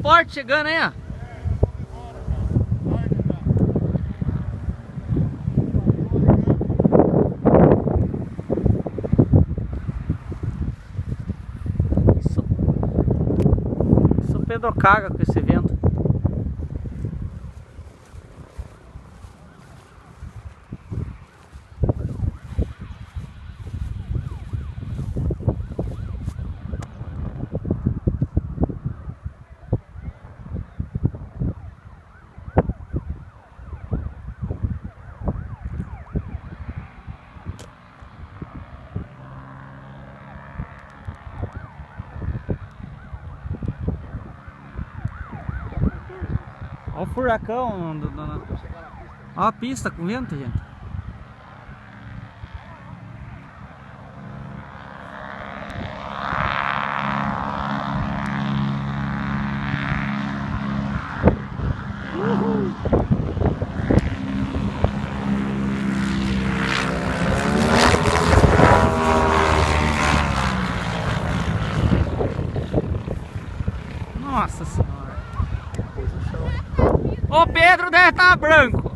forte chegando aí, ó. Isso Pedro caga com esse vento. Olha o furacão. Olha a pista com vento, gente. Nossa senhora. O Pedro deve estar branco.